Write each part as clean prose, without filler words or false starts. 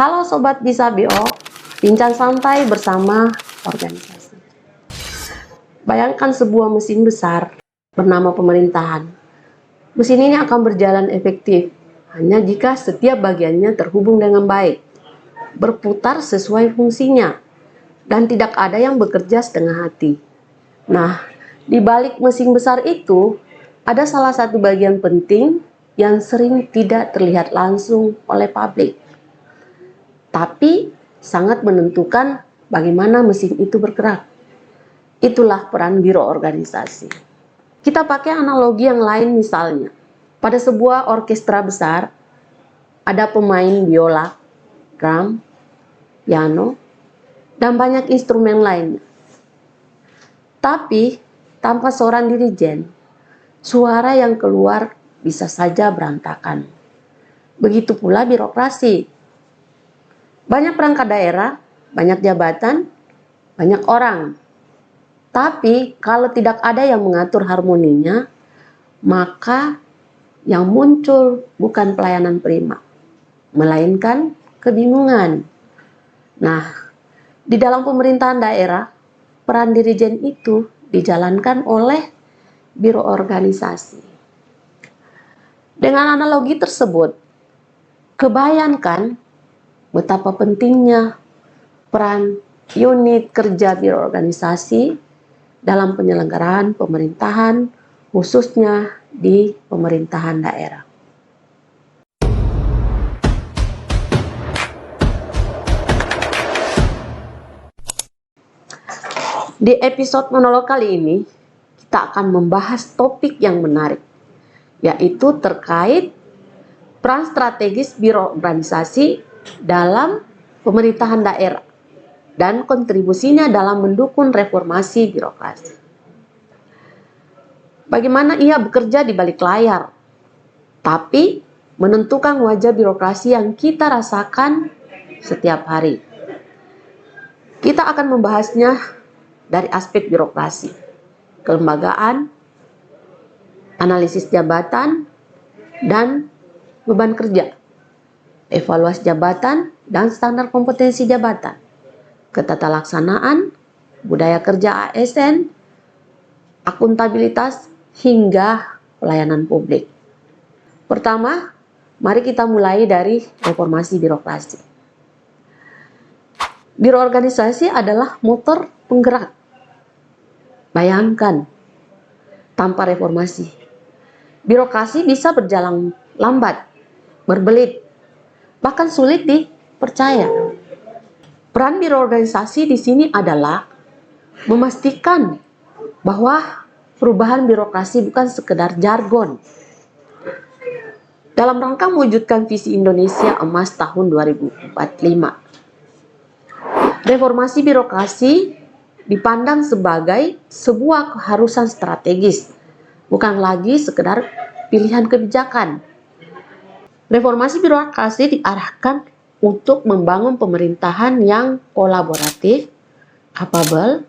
Halo Sobat Bisa BO, bincang santai bersama organisasi. Bayangkan sebuah mesin besar bernama pemerintahan. Mesin ini akan berjalan efektif hanya jika setiap bagiannya terhubung dengan baik, berputar sesuai fungsinya, dan tidak ada yang bekerja setengah hati. Nah, di balik mesin besar itu, ada salah satu bagian penting yang sering tidak terlihat langsung oleh publik, tapi sangat menentukan bagaimana mesin itu bergerak. Itulah peran biro organisasi. Kita pakai analogi yang lain, misalnya pada sebuah orkestra besar ada pemain biola, drum, piano, dan banyak instrumen lainnya. Tapi tanpa seorang dirijen, suara yang keluar bisa saja berantakan. Begitu pula birokrasi. Banyak perangkat daerah, banyak jabatan, banyak orang. Tapi kalau tidak ada yang mengatur harmoninya, maka yang muncul bukan pelayanan prima, melainkan kebingungan. Nah, di dalam pemerintahan daerah, peran dirijen itu dijalankan oleh biro organisasi. Dengan analogi tersebut, kebayangkan betapa pentingnya peran unit kerja biro organisasi dalam penyelenggaraan pemerintahan, khususnya di pemerintahan daerah. Di episode monolog kali ini, kita akan membahas topik yang menarik, yaitu terkait peran strategis biro organisasi dalam pemerintahan daerah dan kontribusinya dalam mendukung reformasi birokrasi. Bagaimana ia bekerja di balik layar, tapi menentukan wajah birokrasi yang kita rasakan setiap hari. Kita akan membahasnya dari aspek birokrasi, kelembagaan, analisis jabatan, dan beban kerja, evaluasi jabatan dan standar kompetensi jabatan, ketata laksanaan, budaya kerja ASN, akuntabilitas, hingga pelayanan publik. Pertama, mari kita mulai dari reformasi birokrasi. Biro organisasi adalah motor penggerak. Bayangkan, tanpa reformasi, birokrasi bisa berjalan lambat, berbelit, bahkan sulit dipercaya. Peran biro organisasi di sini adalah memastikan bahwa perubahan birokrasi bukan sekedar jargon. Dalam rangka mewujudkan visi Indonesia Emas tahun 2045, reformasi birokrasi dipandang sebagai sebuah keharusan strategis, bukan lagi sekedar pilihan kebijakan. Reformasi birokrasi diarahkan untuk membangun pemerintahan yang kolaboratif, capable,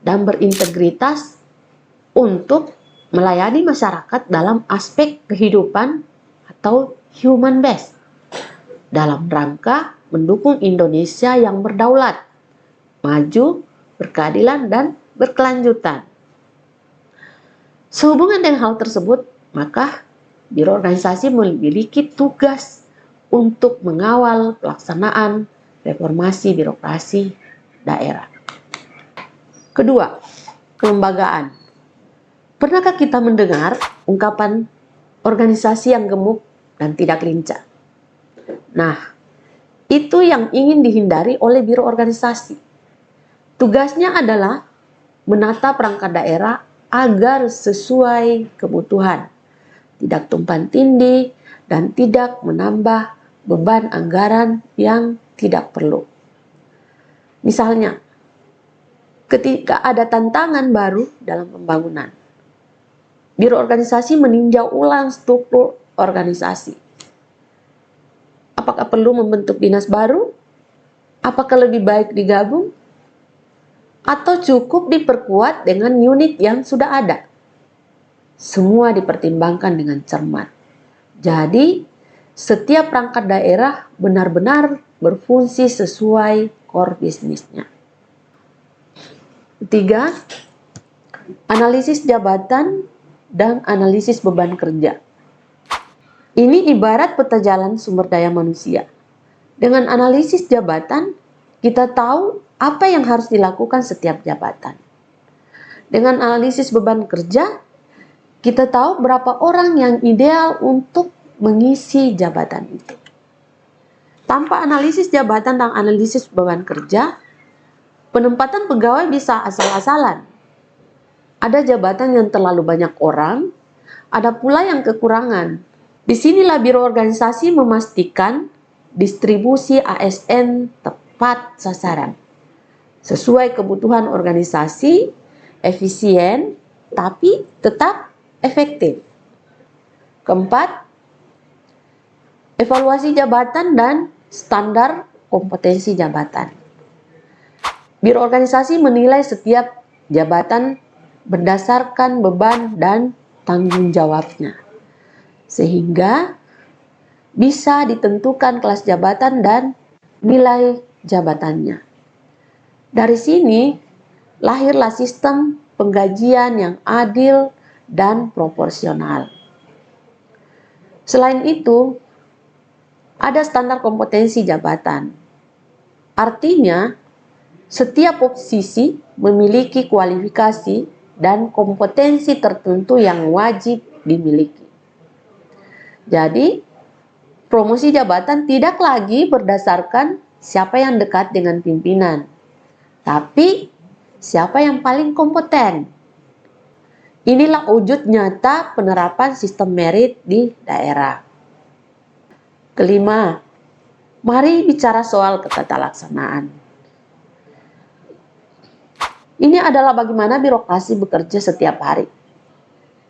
dan berintegritas untuk melayani masyarakat dalam aspek kehidupan atau human base, dalam rangka mendukung Indonesia yang berdaulat, maju, berkeadilan, dan berkelanjutan. Sehubungan dengan hal tersebut, maka biro organisasi memiliki tugas untuk mengawal pelaksanaan reformasi birokrasi daerah. Kedua, kelembagaan. Pernahkah kita mendengar ungkapan organisasi yang gemuk dan tidak lincah? Nah, itu yang ingin dihindari oleh biro organisasi. Tugasnya adalah menata perangkat daerah agar sesuai kebutuhan, tidak tumpang tindih, dan tidak menambah beban anggaran yang tidak perlu. Misalnya, ketika ada tantangan baru dalam pembangunan, biro organisasi meninjau ulang struktur organisasi. Apakah perlu membentuk dinas baru? Apakah lebih baik digabung? Atau cukup diperkuat dengan unit yang sudah ada? Semua dipertimbangkan dengan cermat. Jadi, setiap perangkat daerah benar-benar berfungsi sesuai core bisnisnya. Ketiga, analisis jabatan dan analisis beban kerja. Ini ibarat peta jalan sumber daya manusia. Dengan analisis jabatan, kita tahu apa yang harus dilakukan setiap jabatan. Dengan analisis beban kerja, kita tahu berapa orang yang ideal untuk mengisi jabatan itu. Tanpa analisis jabatan dan analisis beban kerja, penempatan pegawai bisa asal-asalan. Ada jabatan yang terlalu banyak orang, ada pula yang kekurangan. Disinilah Biro Organisasi memastikan distribusi ASN tepat sasaran, sesuai kebutuhan organisasi, efisien, tapi tetap efektif. Keempat, evaluasi jabatan dan standar kompetensi jabatan. Biro organisasi menilai setiap jabatan berdasarkan beban dan tanggung jawabnya, sehingga bisa ditentukan kelas jabatan dan nilai jabatannya. Dari sini lahirlah sistem penggajian yang adil dan proporsional. Selain itu, ada standar kompetensi jabatan. Artinya, setiap posisi memiliki kualifikasi dan kompetensi tertentu yang wajib dimiliki. Jadi, promosi jabatan tidak lagi berdasarkan siapa yang dekat dengan pimpinan, tapi siapa yang paling kompeten. Inilah wujud nyata penerapan sistem merit di daerah. Kelima, mari bicara soal ketatalaksanaan. Ini adalah bagaimana birokrasi bekerja setiap hari.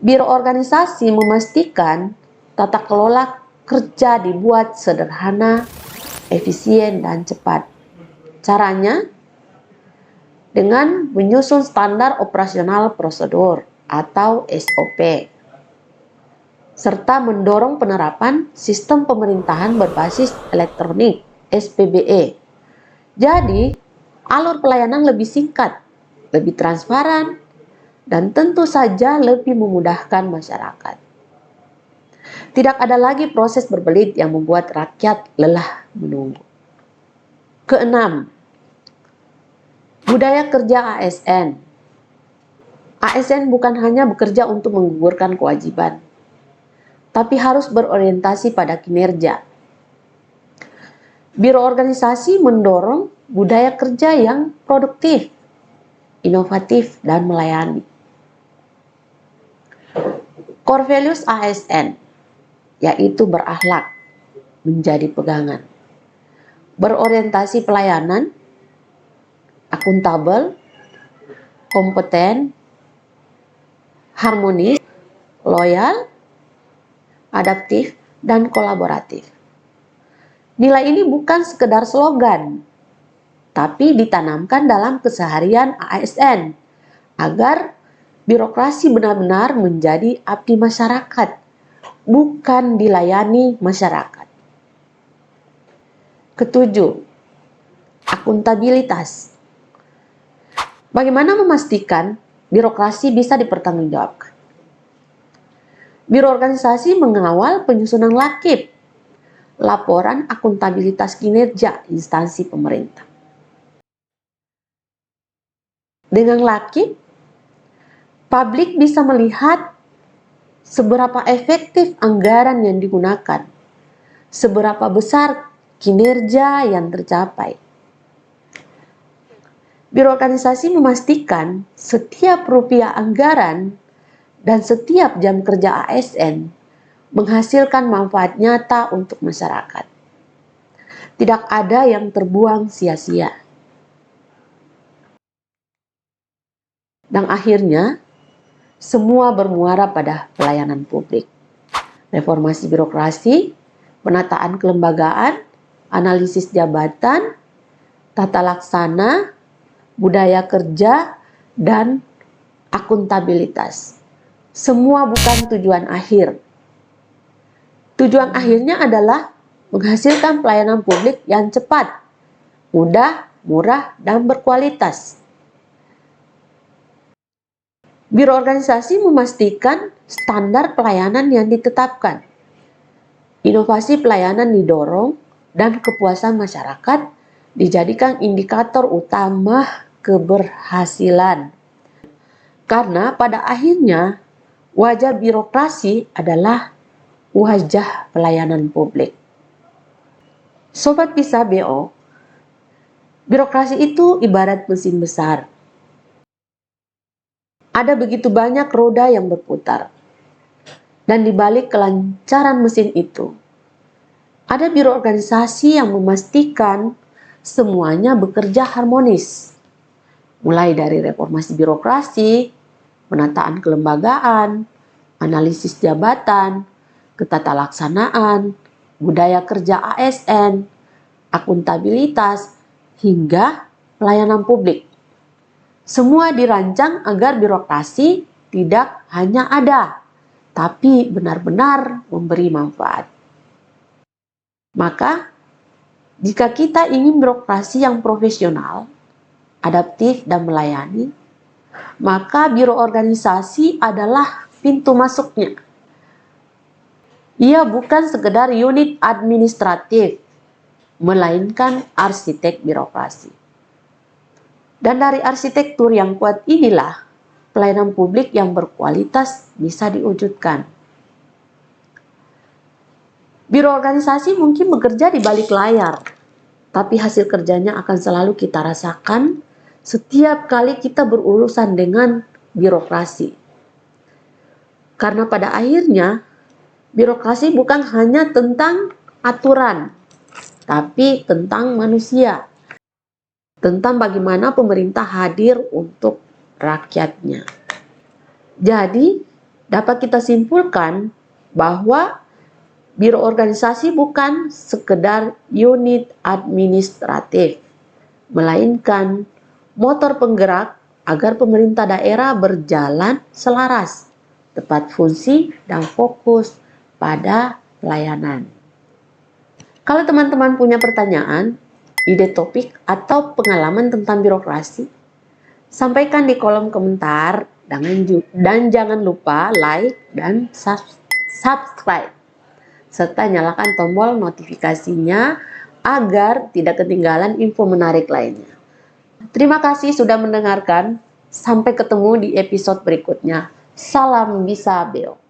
Biro organisasi memastikan tata kelola kerja dibuat sederhana, efisien, dan cepat. Caranya dengan menyusun standar operasional prosedur atau SOP, serta mendorong penerapan sistem pemerintahan berbasis elektronik (SPBE). Jadi, alur pelayanan lebih singkat, lebih transparan, dan tentu saja lebih memudahkan masyarakat. Tidak ada lagi proses berbelit yang membuat rakyat lelah menunggu. Keenam, budaya kerja ASN. ASN bukan hanya bekerja untuk menggugurkan kewajiban, tapi harus berorientasi pada kinerja. Biro organisasi mendorong budaya kerja yang produktif, inovatif, dan melayani. Core values ASN, yaitu berakhlak, menjadi pegangan. Berorientasi pelayanan, akuntabel, kompeten, harmonis, loyal, adaptif, dan kolaboratif. Nilai ini bukan sekedar slogan, tapi ditanamkan dalam keseharian ASN agar birokrasi benar-benar menjadi abdi masyarakat, bukan dilayani masyarakat. Ketujuh, akuntabilitas. Bagaimana memastikan birokrasi bisa dipertanggungjawabkan? Biro organisasi mengawal penyusunan LAKIP, laporan akuntabilitas kinerja instansi pemerintah. Dengan LAKIP, publik bisa melihat seberapa efektif anggaran yang digunakan, seberapa besar kinerja yang tercapai. Biro organisasi memastikan setiap rupiah anggaran dan setiap jam kerja ASN menghasilkan manfaat nyata untuk masyarakat. Tidak ada yang terbuang sia-sia. Dan akhirnya, semua bermuara pada pelayanan publik. Reformasi birokrasi, penataan kelembagaan, analisis jabatan, tata laksana, budaya kerja, dan akuntabilitas. Semua bukan tujuan akhir. Tujuan akhirnya adalah menghasilkan pelayanan publik yang cepat, mudah, murah, dan berkualitas. Biro organisasi memastikan standar pelayanan yang ditetapkan. Inovasi pelayanan didorong dan kepuasan masyarakat dijadikan indikator utama keberhasilan. Karena pada akhirnya wajah birokrasi adalah wajah pelayanan publik. Sobat Bisa BO, birokrasi itu ibarat mesin besar. Ada begitu banyak roda yang berputar. Dan di balik kelancaran mesin itu, ada biro organisasi yang memastikan semuanya bekerja harmonis. Mulai dari reformasi birokrasi, penataan kelembagaan, analisis jabatan, ketatalaksanaan, budaya kerja ASN, akuntabilitas, hingga pelayanan publik. Semua dirancang agar birokrasi tidak hanya ada, tapi benar-benar memberi manfaat. Maka, jika kita ingin birokrasi yang profesional, adaptif, dan melayani, maka biro organisasi adalah pintu masuknya. Ia bukan sekedar unit administratif, melainkan arsitek birokrasi. Dan dari arsitektur yang kuat inilah, pelayanan publik yang berkualitas bisa diwujudkan. Biro organisasi mungkin bekerja di balik layar, tapi hasil kerjanya akan selalu kita rasakan setiap kali kita berurusan dengan birokrasi. Karena pada akhirnya, birokrasi bukan hanya tentang aturan, tapi tentang manusia. Tentang bagaimana pemerintah hadir untuk rakyatnya. Jadi, dapat kita simpulkan bahwa biro organisasi bukan sekedar unit administratif, melainkan motor penggerak agar pemerintah daerah berjalan selaras, tepat fungsi, dan fokus pada pelayanan. Kalau teman-teman punya pertanyaan, ide topik, atau pengalaman tentang birokrasi, sampaikan di kolom komentar dan jangan lupa like dan subscribe serta nyalakan tombol notifikasinya agar tidak ketinggalan info menarik lainnya. Terima kasih sudah mendengarkan. Sampai ketemu di episode berikutnya. Salam Bisa Beo.